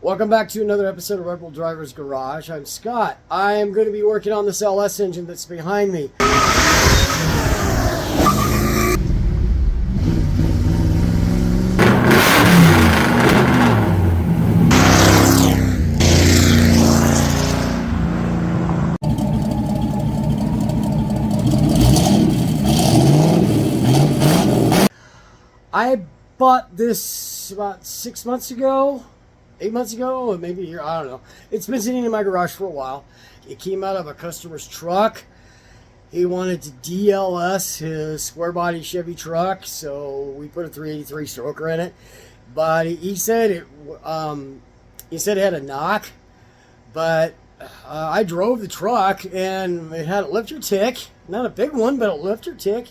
Welcome back to another episode of Rebel Driver's Garage. I'm Scott. I am going to be working on this LS engine that's behind me. I bought this about 6 months ago. 8 months ago, or maybe here, I don't know. It's been sitting in my garage for a while. It came out of a customer's truck. He wanted to DLS his square body Chevy truck, so we put a 383 stroker in it. But he said it had a knock. But I drove the truck and it had a lifter tick, not a big one, but a lifter tick.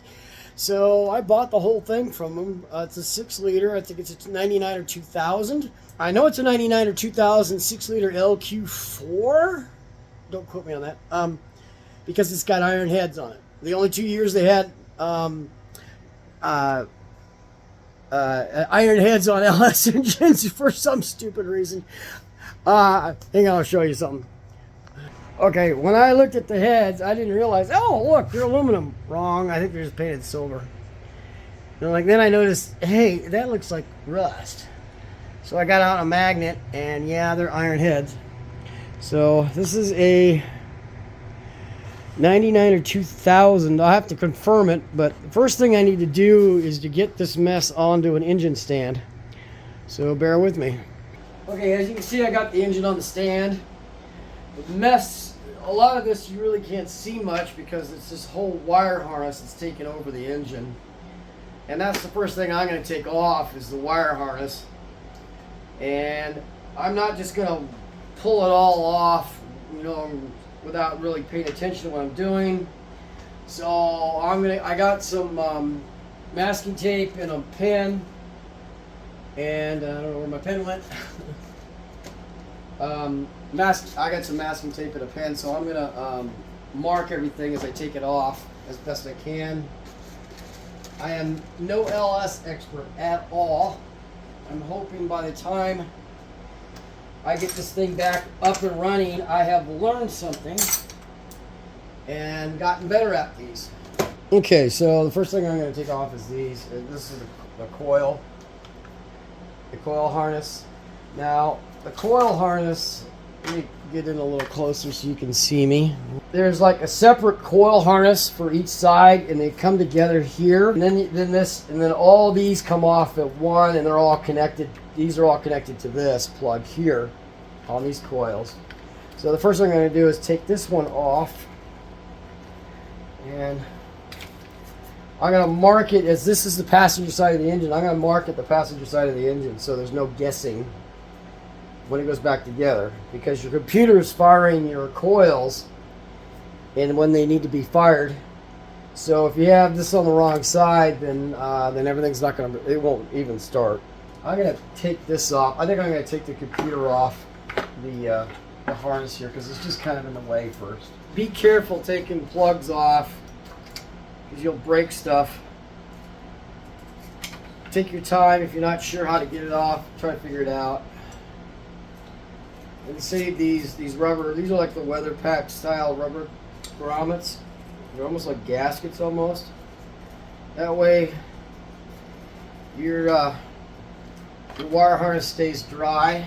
So I bought the whole thing from him. It's a 6-liter. I think it's a 99 or 2000. I know it's a 99 or 2000 6-liter LQ4. Don't quote me on that. Because it's got iron heads on it. The only 2 years they had iron heads on LS engines for some stupid reason. Hang on, I'll show you something. Okay, when I looked at the heads, I didn't realize, oh, look, they're aluminum. Wrong, I think they're just painted silver. And then I noticed, hey, that looks like rust. So I got out a magnet, and yeah, they're iron heads. So this is a 99 or 2000. I'll have to confirm it, but the first thing I need to do is to get this mess onto an engine stand. So bear with me. Okay, as you can see, I got the engine on the stand. The mess, a lot of this you really can't see much because it's this whole wire harness that's taking over the engine. And that's the first thing I'm going to take off is the wire harness. And I'm not just going to pull it all off, without really paying attention to what I'm doing. So I got some masking tape and a pen. And I don't know where my pen went. I got some masking tape and a pen, so I'm gonna mark everything as I take it off as best I can. I am no LS expert at all. I'm hoping by the time I get this thing back up and running, I have learned something and gotten better at these. Okay, so the first thing I'm going to take off is these. This is the coil harness. Now, the coil harness, let me get in a little closer so you can see me. There's like a separate coil harness for each side, and they come together here. And then all these come off at one, and they're all connected. These are all connected to this plug here on these coils. So the first thing I'm going to do is take this one off, and I'm going to mark it as this is the passenger side of the engine. I'm going to mark it the passenger side of the engine so there's no guessing when it goes back together, because your computer is firing your coils and when they need to be fired. So if you have this on the wrong side, then everything's not going to, it won't even start. I'm going to take this off. I think I'm going to take the computer off the harness here because it's just kind of in the way first. Be careful taking plugs off because you'll break stuff. Take your time. If you're not sure how to get it off, try to figure it out. And save these rubber. These are like the weather pack style rubber grommets. They're almost like gaskets almost. That way your wire harness stays dry.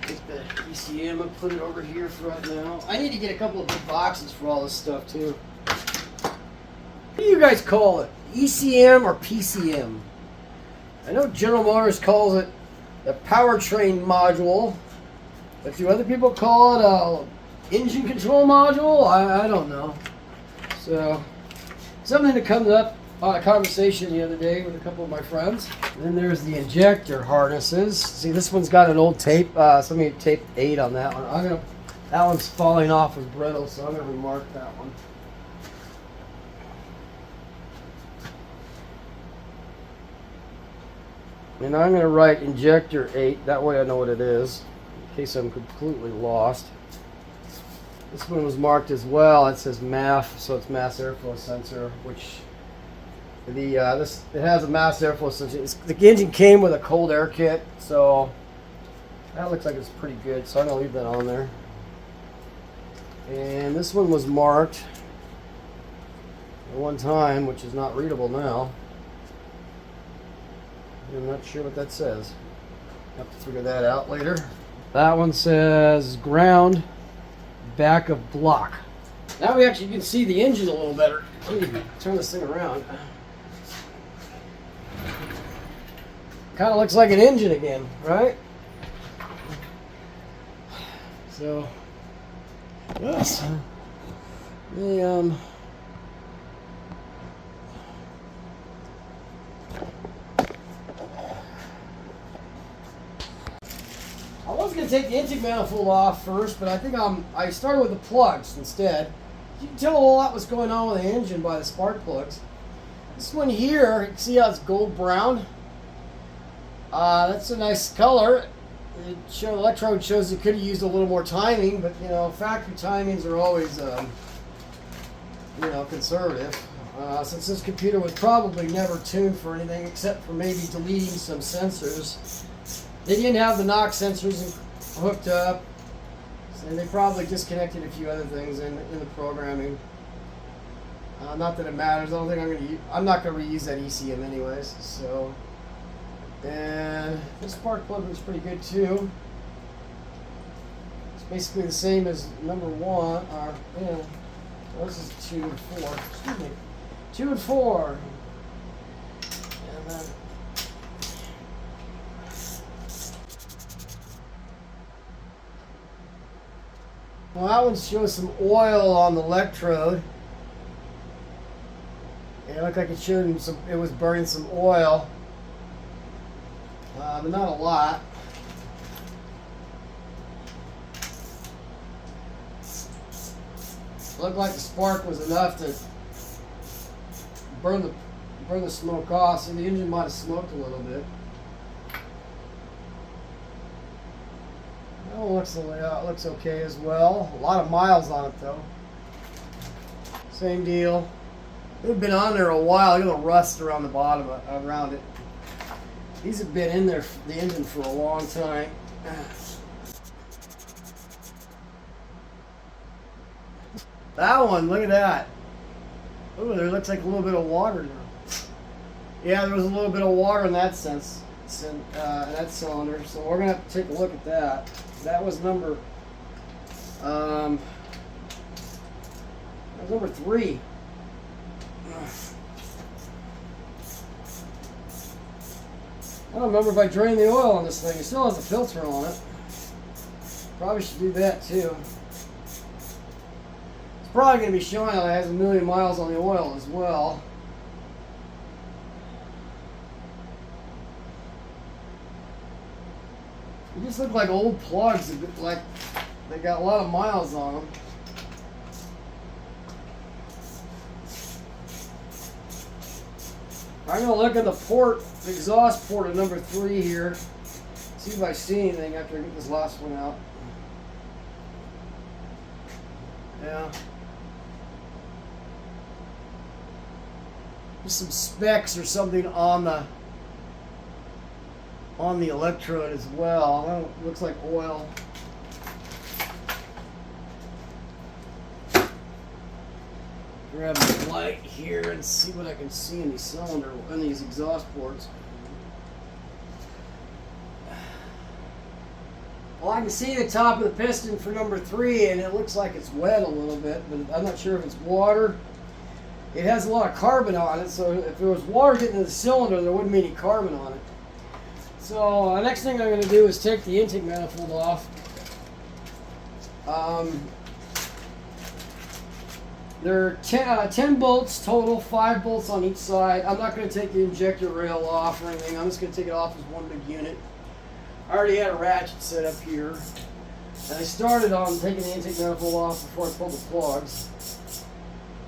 Take the ECM and put it over here for right now. I need to get a couple of big boxes for all this stuff too. What do you guys call it? ECM or PCM? I know General Motors calls it the powertrain module. But do other people call it a engine control module? I don't know. So, something that comes up on a conversation the other day with a couple of my friends. And then there's the injector harnesses. See, this one's got an old tape. Somebody taped 8 on that one. That one's falling off and brittle, so I'm going to remark that one. And I'm going to write injector 8. That way I know what it is, in case I'm completely lost. This one was marked as well. It says MAF, so it's mass airflow sensor, which it has a mass airflow sensor. The engine came with a cold air kit, so That looks like it's pretty good, so I'm going to leave that on there. And this one was marked at one time, which is not readable now. I'm not sure what that says. Have to figure that out later. That one says ground back of block. Now we actually can see the engine a little better. Let me turn this thing around. Kind of looks like an engine again, right? So, yes. I was going to take the intake manifold off first, but I think I started with the plugs instead. You can tell a lot what's going on with the engine by the spark plugs. This one here, you can see how it's gold brown. That's a nice color. The electrode shows it could have used a little more timing, but you know, factory timings are always, you know, conservative. Since this computer was probably never tuned for anything except for maybe deleting some sensors. They didn't have the knock sensors hooked up, and they probably disconnected a few other things in the programming. Not that it matters. I don't think I'm not going to reuse that ECM anyways. So, and this spark plug is pretty good too. It's basically the same as number 1. Yeah, well, this is 2 and 4. Excuse me, 2 and 4. And then. Well, that one shows some oil on the electrode. It looked like it was burning some oil, but not a lot. It looked like the spark was enough to burn the smoke off, so the engine might have smoked a little bit. It looks okay as well. A lot of miles on it though. Same deal. They've been on there a while. Look at the rust around the bottom around it. These have been in there, the engine, for a long time. That one, look at that. Oh, there looks like a little bit of water now. Yeah, there was a little bit of water in that sense. In that cylinder, so we're gonna have to take a look at that. That was number 3. I don't remember if I drained the oil on this thing. It still has a filter on it. Probably should do that too. It's probably going to be showing that it has 1,000,000 miles on the oil as well. They just look like old plugs, like they got a lot of miles on them. I'm going to look at the exhaust port of number 3 here. See if I see anything after I get this last one out. Yeah. There's some specks or something on the electrode as well. It looks like oil. Grab the light here and see what I can see in these exhaust ports. Well, I can see the top of the piston for number 3, and it looks like it's wet a little bit, but I'm not sure if it's water. It has a lot of carbon on it, so if there was water getting in the cylinder, there wouldn't be any carbon on it. So the next thing I'm going to do is take the intake manifold off. There are 10 bolts total, 5 bolts on each side. I'm not going to take the injector rail off or anything. I'm just going to take it off as one big unit. I already had a ratchet set up here. And I started on taking the intake manifold off before I pulled the plugs.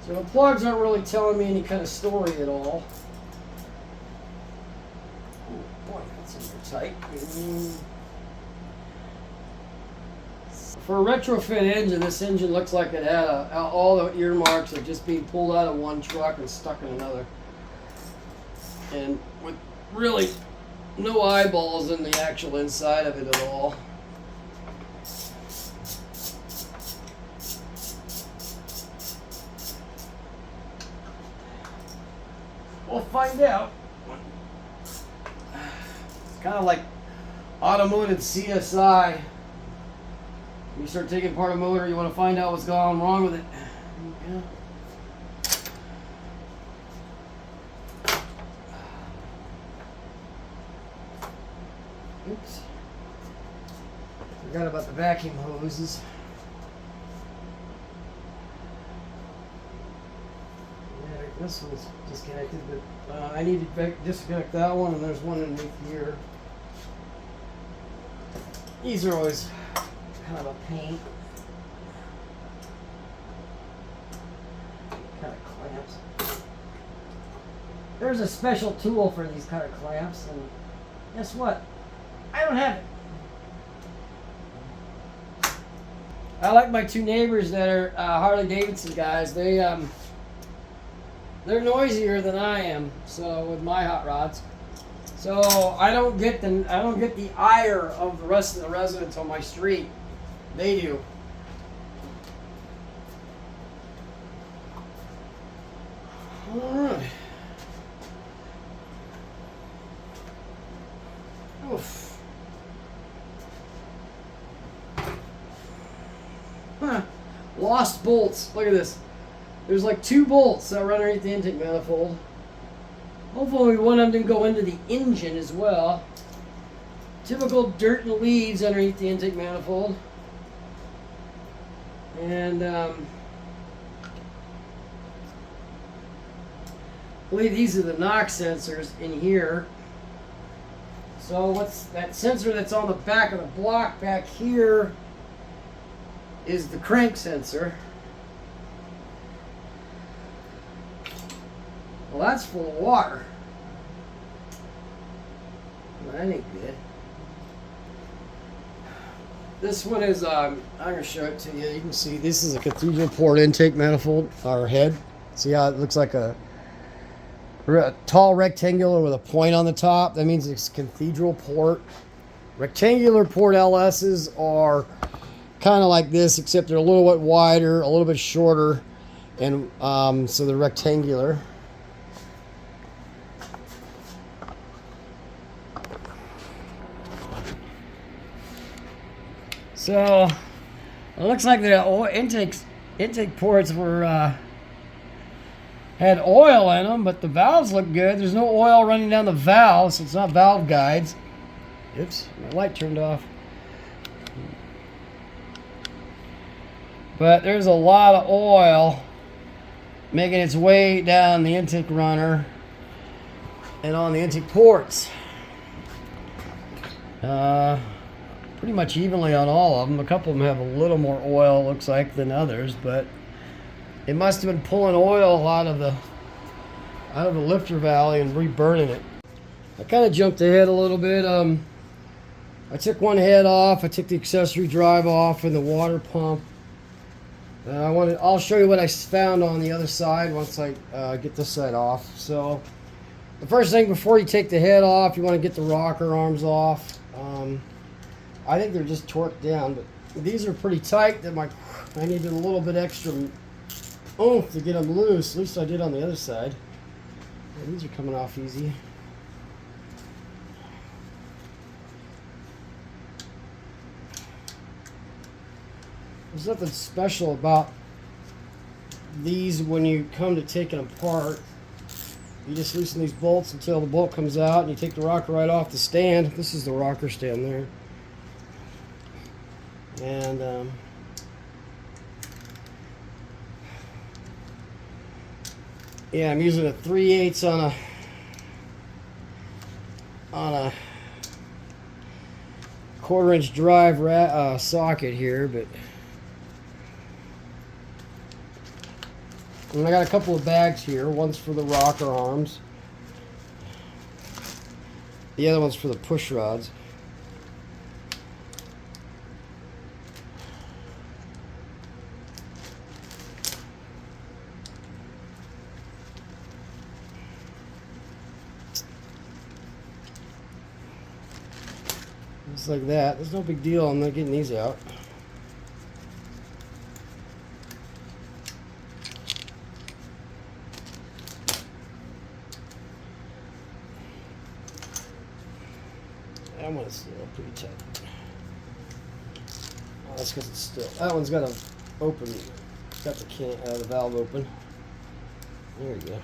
So the plugs aren't really telling me any kind of story at all. Oh boy, that's in there tight. For a retrofit engine, this engine looks like it had all the earmarks of just being pulled out of one truck and stuck in another. And with really no eyeballs in the actual inside of it at all. We'll find out. It's kind of like automotive CSI. When you start taking apart a motor, you want to find out what's going wrong with it. Yeah. Oops. Forgot about the vacuum hoses. Yeah, this one's disconnected, but I need to disconnect that one, and there's one underneath here. These are always kind of a pain. Kind of clamps. There's a special tool for these kind of clamps, and guess what? I don't have it. I like my two neighbors that are Harley Davidson guys. They're noisier than I am. So with my hot rods, so I don't get the ire of the rest of the residents on my street. They do. All right. Oof. Huh. Lost bolts. Look at this. There's like 2 bolts that run underneath the intake manifold. Hopefully one of them didn't go into the engine as well. Typical dirt and leaves underneath the intake manifold. And I believe these are the NOx sensors in here. So what's that sensor that's on the back of the block back here is the crank sensor. Well, that's full of water. Well, that ain't good. This one is, I'm going to show it to you. You can see this is a cathedral port intake manifold, or head. See how it looks like a tall rectangular with a point on the top? That means it's cathedral port. Rectangular port LSs are kind of like this, except they're a little bit wider, a little bit shorter, and so they're rectangular. So it looks like the intake ports were had oil in them, but the valves look good. There's no oil running down the valves, so it's not valve guides. Oops, my light turned off. But there's a lot of oil making its way down the intake runner and on the intake ports. Pretty much evenly on all of them. A couple of them have a little more oil, looks like, than others, but it must have been pulling oil out of the lifter valley and reburning it. I kind of jumped ahead a little bit. I took one head off. I took the accessory drive off and the water pump. I'll show you what I found on the other side once I get this side off. So the first thing before you take the head off, you want to get the rocker arms off. I think they're just torqued down, but these are pretty tight. That I needed a little bit extra oomph to get them loose. At least I did on the other side. Yeah, these are coming off easy. There's nothing special about these when you come to taking them apart. You just loosen these bolts until the bolt comes out, and you take the rocker right off the stand. This is the rocker stand there. And yeah, I'm using a 3/8 on a 1/4-inch drive socket here, but and I got a couple of bags here. One's for the rocker arms. The other one's for the push rods. Just like that. There's no big deal. I'm not getting these out. pretty tight. Oh, that's because it's still. That one's got to open. Got the valve open. There you go.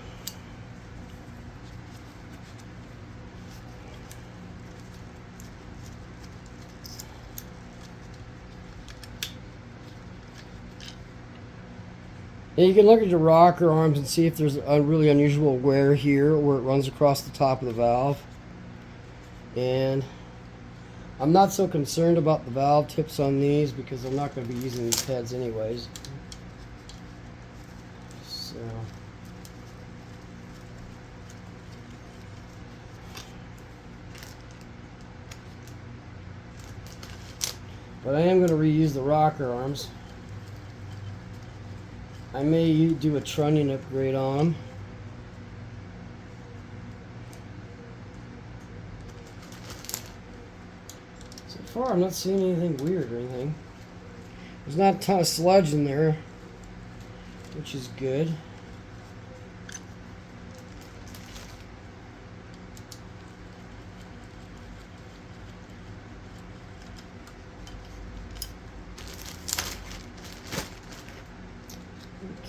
And you can look at your rocker arms and see if there's a really unusual wear here where it runs across the top of the valve. And I'm not so concerned about the valve tips on these because I'm not going to be using these heads anyways. So but I am going to reuse the rocker arms. I may do a trunnion upgrade on them. So far I'm not seeing anything weird or anything. There's not a ton of sludge in there, which is good.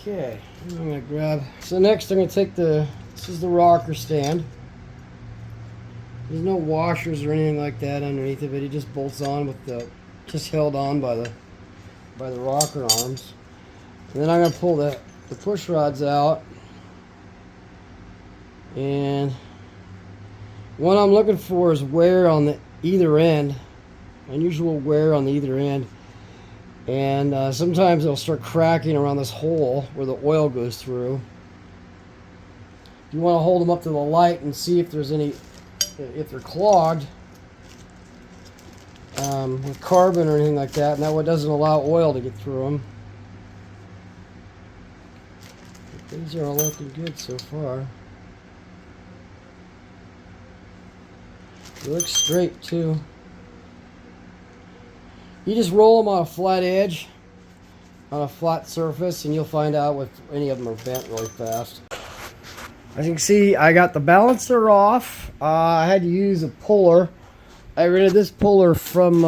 Okay, I'm going to grab, so next I'm going to take this is the rocker stand. There's no washers or anything like that underneath of it. It just bolts on with just held on by the rocker arms. And then I'm going to pull the push rods out. And what I'm looking for is wear on either end, unusual wear on either end. And sometimes it'll start cracking around this hole where the oil goes through. You want to hold them up to the light and see if there's if they're clogged with carbon or anything like that, and that one doesn't allow oil to get through them. But these are all looking good so far. They look straight too. You just roll them on a flat edge, on a flat surface, and you'll find out if any of them are bent really fast. As you can see, I got the balancer off. I had to use a puller. I rented this puller from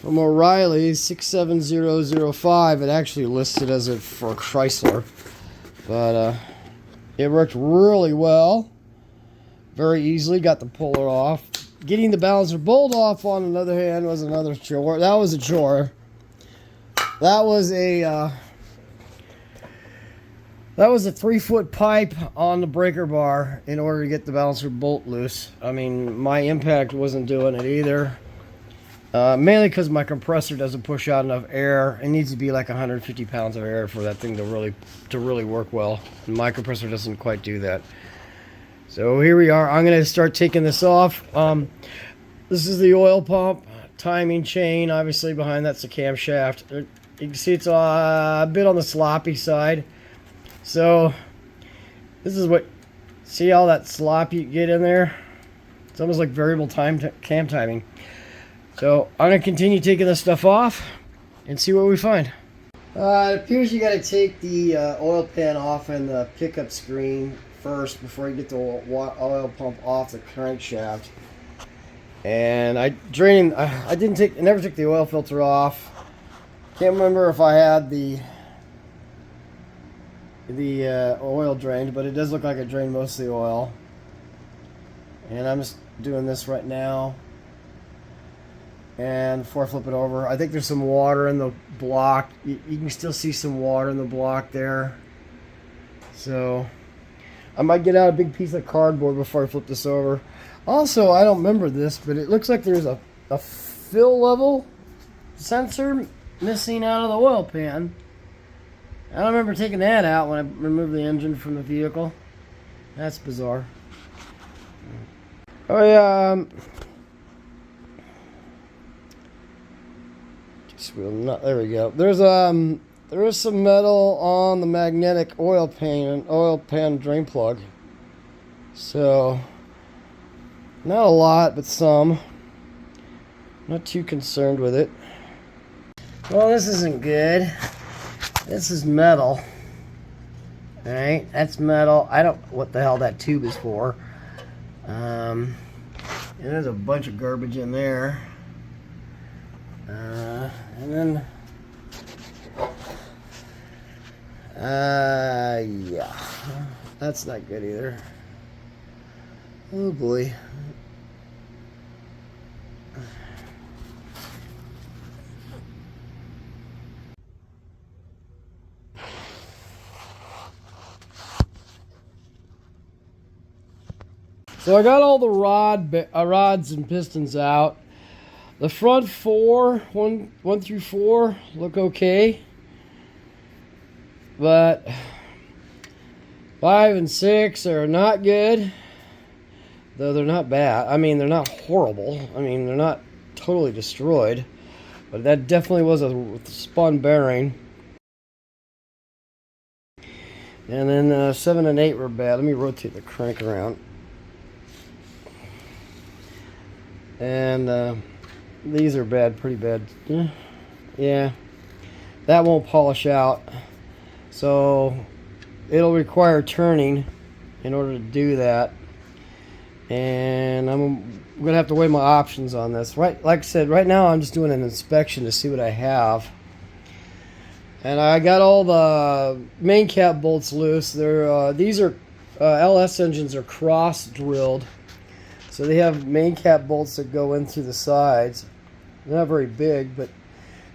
O'Reilly's 67005. It actually listed as for Chrysler, but it worked really well. Very easily got the puller off. Getting the balancer bolt off, on the other hand, was another chore. That was a chore. That was a 3-foot pipe on the breaker bar in order to get the balancer bolt loose. I mean, my impact wasn't doing it either. Mainly because my compressor doesn't push out enough air. It needs to be like 150 pounds of air for that thing to really work well. And my compressor doesn't quite do that. So here we are. I'm going to start taking this off. This is the oil pump, timing chain. Obviously behind that's the camshaft. You can see it's a bit on the sloppy side. So this is what, see all that slop you get in there? It's almost like variable cam timing. So I'm going to continue taking this stuff off and see what we find. It appears you got to take the oil pan off and the pickup screen first before you get the oil pump off the crankshaft. And I never took the oil filter off. Can't remember if I had the oil drained, but it does look like it drained most of the oil. And I'm just doing this right now. And before I flip it over, I think there's some water in the block. You can still see some water in the block there. So I might get out a big piece of cardboard before I flip this over. Also, I don't remember this, but it looks like there's a fill level sensor missing out of the oil pan. I don't remember taking that out when I removed the engine from the vehicle. That's bizarre. Oh yeah. There we go. There is some metal on the magnetic oil pan drain plug. So not a lot, but some. Not too concerned with it. Well, this isn't good. This is metal. Alright, that's metal. I don't know what the hell that tube is for. And there's a bunch of garbage in there. And then, yeah, that's not good either. Oh boy. So I got all the rods and pistons out. The front four, one through 4, look okay. But 5 and 6 are not good. Though they're not bad. I mean, they're not horrible. I mean, they're not totally destroyed. But that definitely was a spun bearing. And then 7 and 8 were bad. Let me rotate the crank around. And these are bad, pretty bad. Yeah, that won't polish out. So it'll require turning in order to do that. And I'm gonna have to weigh my options on this. Right, like I said, right now I'm just doing an inspection to see what I have. And I got all the main cap bolts loose. They're these are LS engines are cross drilled. So they have main cap bolts that go in through the sides. They're not very big, but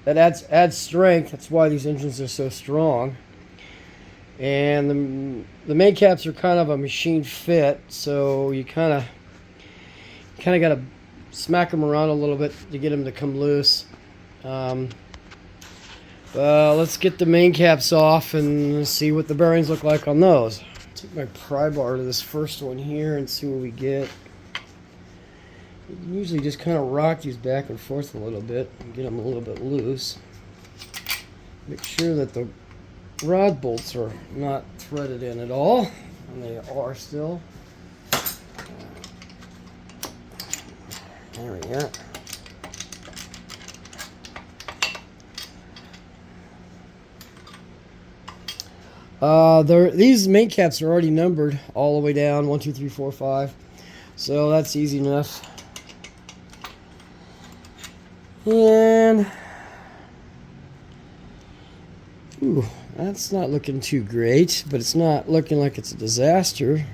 that adds strength. That's why these engines are so strong. And the main caps are kind of a machine fit, so you kind of got to smack them around a little bit to get them to come loose. Let's get the main caps off and see what the bearings look like on those. Take my pry bar to this first one here and see what we get. You can usually just kind of rock these back and forth a little bit and get them a little bit loose. Make sure that the rod bolts are not threaded in at all, and they are still. There we go. These main caps are already numbered all the way down 1, 2, 3, 4, 5, so that's easy enough. And ooh, that's not looking too great, but it's not looking like it's a disaster.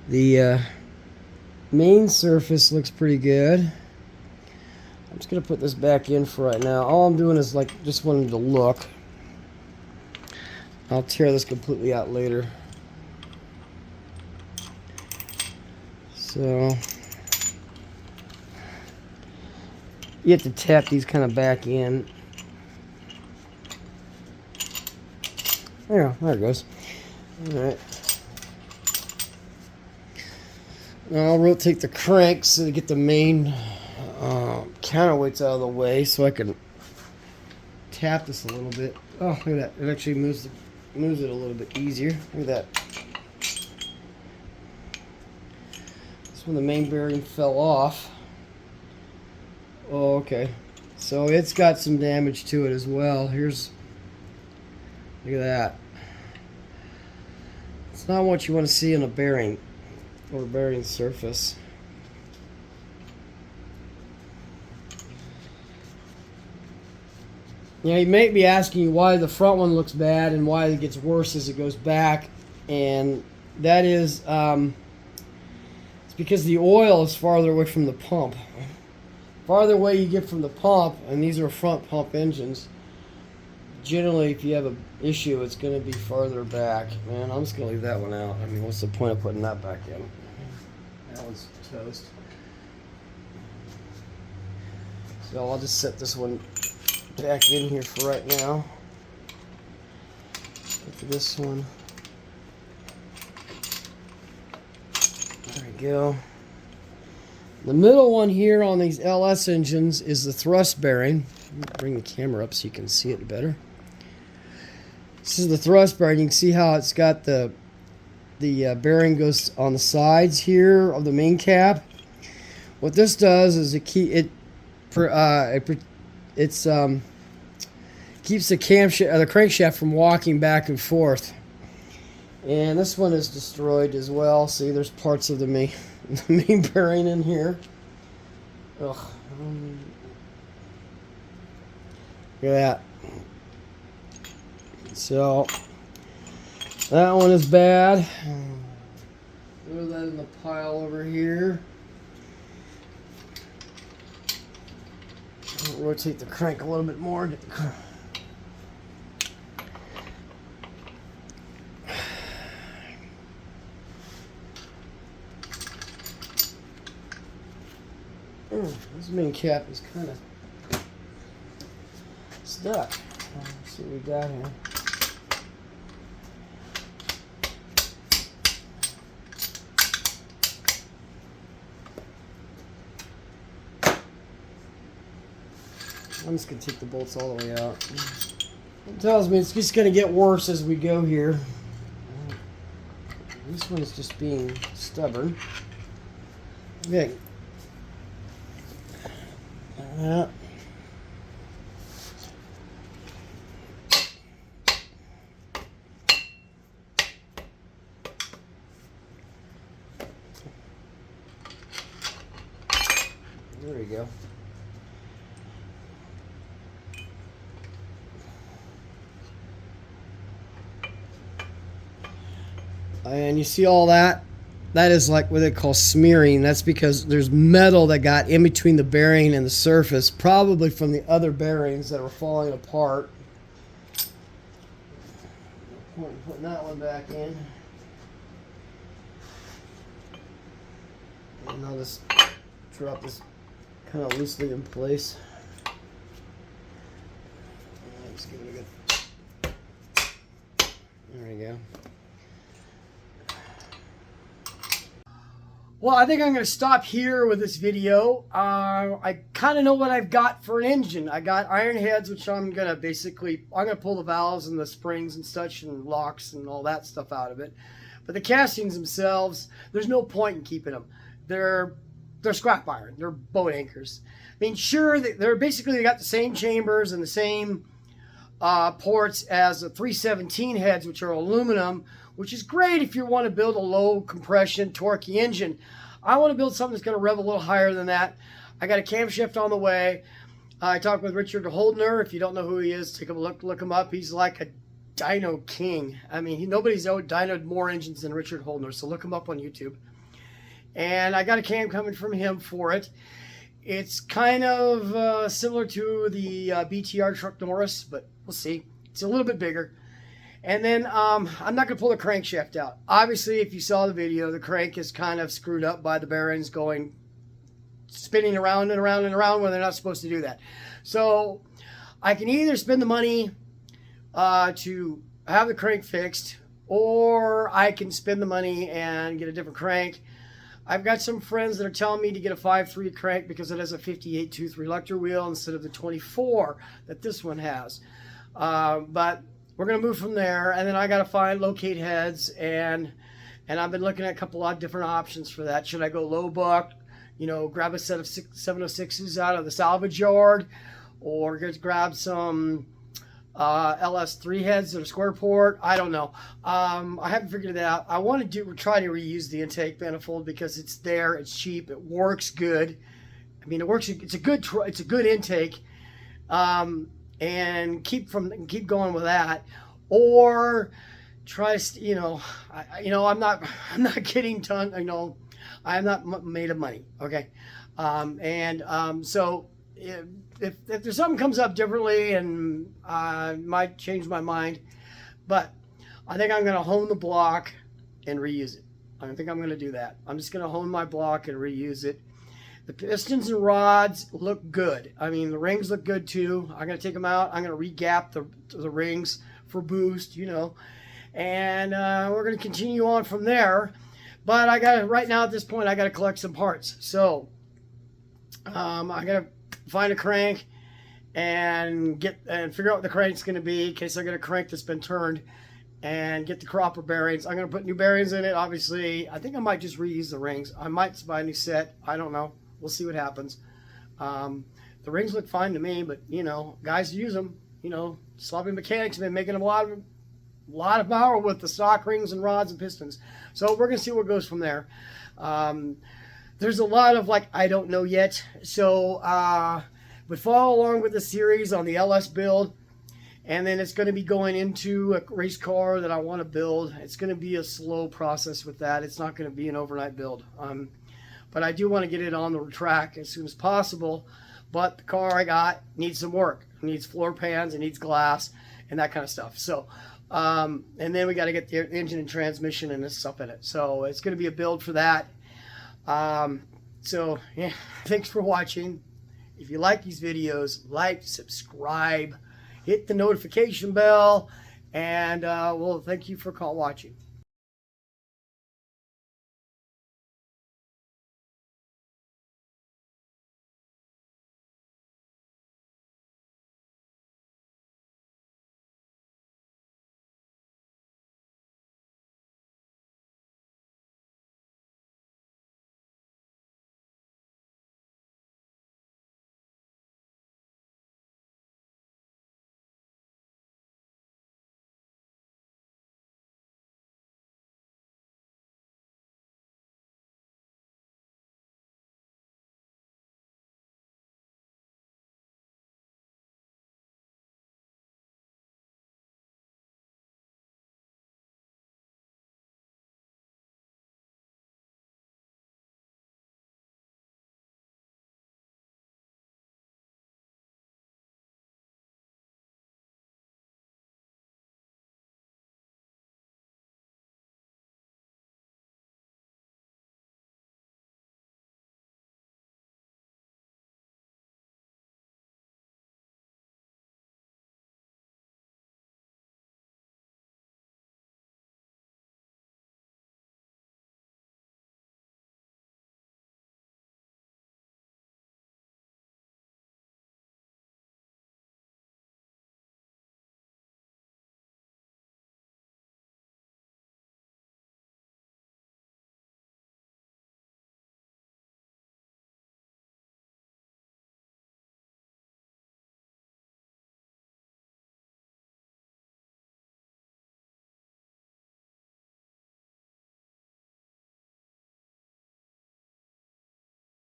The main surface looks pretty good. I'm just gonna put this back in for right now. All I'm doing is like just wanting to look. I'll tear this completely out later. So you have to tap these kind of back in. There it goes. Alright. Now I'll rotate the cranks to get the main counterweights out of the way so I can tap this a little bit. Oh, look at that. It actually moves it a little bit easier. Look at that. That's when the main bearing fell off. Oh, okay. So it's got some damage to it as well. Look at that. It's not what you want to see in a bearing or bearing surface. Now you may be asking why the front one looks bad and why it gets worse as it goes back, and that is it's because the oil is farther away from the pump. Farther away you get from the pump, and these are front pump engines, generally if you have an issue it's going to be farther back. Man, I'm just going to leave that one out. I mean, what's the point of putting that back in? That one's toast. So I'll just set this one back in here for right now. Get to this one. There we go. The middle one here on these LS engines is the thrust bearing. Bring the camera up so you can see it better. This is the thrust bearing. You can see how it's got the bearing goes on the sides here of the main cap. What this does is keeps the crankshaft from walking back and forth. And this one is destroyed as well. See, there's parts of the the main bearing in here. Ugh. Look at that. So that one is bad. Throw that in the pile over here. I'll rotate the crank a little bit more. Get the this main cap is kind of stuck. Let's see what we got here. I'm just going to take the bolts all the way out. It tells me it's just going to get worse as we go here. This one is just being stubborn. Okay. There we go. And you see all that? That is like what they call smearing. That's because there's metal that got in between the bearing and the surface, probably from the other bearings that are falling apart. Putting that one back in. And I'll just drop this kind of loosely in place. Just give it a good... There we go. Well, I think I'm going to stop here with this video. I kind of know what I've got for an engine. I got iron heads, which I'm going to pull the valves and the springs and such and locks and all that stuff out of it. But the castings themselves, there's no point in keeping them. They're scrap iron. They're boat anchors. I mean, sure, they got the same chambers and the same ports as the 317 heads, which are aluminum, which is great if you want to build a low compression, torquey engine. I want to build something that's going to rev a little higher than that. I got a camshaft on the way. I talked with Richard Holdner. If you don't know who he is, take a look him up. He's like a dyno king. I mean, nobody's dynoed more engines than Richard Holdner, so look him up on YouTube. And I got a cam coming from him for it. It's kind of similar to the BTR Truck Norris, but we'll see. It's a little bit bigger. And then I'm not going to pull the crankshaft out. Obviously, if you saw the video, the crank is kind of screwed up by the bearings spinning around and around and around when they're not supposed to do that. So I can either spend the money to have the crank fixed, or I can spend the money and get a different crank. I've got some friends that are telling me to get a 5.3 crank because it has a 58 tooth reluctor wheel instead of the 24 that this one has. But we're going to move from there, and then I got to locate heads, and I've been looking at a couple of different options for that. Should I go low buck, grab a set of 706s out of the salvage yard, or just grab some LS3 heads that are square port? I don't know. I haven't figured it out. I want to try to reuse the intake manifold because it's there, it's cheap, it works good. I mean, it works. It's a good intake. And keep going with that, or try, I'm not getting I'm not made of money, okay, so if there's something comes up differently, and I might change my mind, but I think I'm going to hone the block and reuse it. I think I'm going to do that. I'm just going to hone my block and reuse it. The pistons and rods look good. I mean, the rings look good too. I'm going to take them out. I'm going to re-gap the rings for boost, and we're going to continue on from there. But right now at this point, I got to collect some parts. So I got to find a crank and figure out what the crank's going to be in case I get a crank that's been turned, and get the cropper bearings. I'm going to put new bearings in it. Obviously, I think I might just reuse the rings. I might buy a new set. I don't know. We'll see what happens. The rings look fine to me, but guys use them. Sloppy mechanics have been making a lot of power with the stock rings and rods and pistons. So we're gonna see what goes from there. There's a lot of like, I don't know yet. So, but follow along with the series on the LS build. And then it's going to be going into a race car that I want to build. It's going to be a slow process with that. It's not going to be an overnight build. But I do want to get it on the track as soon as possible. But the car I got needs some work. It needs floor pans, it needs glass, and that kind of stuff. So, and then we got to get the engine and transmission and this stuff in it. So it's going to be a build for that. So yeah, thanks for watching. If you like these videos, like, subscribe, hit the notification bell, and well, thank you for watching.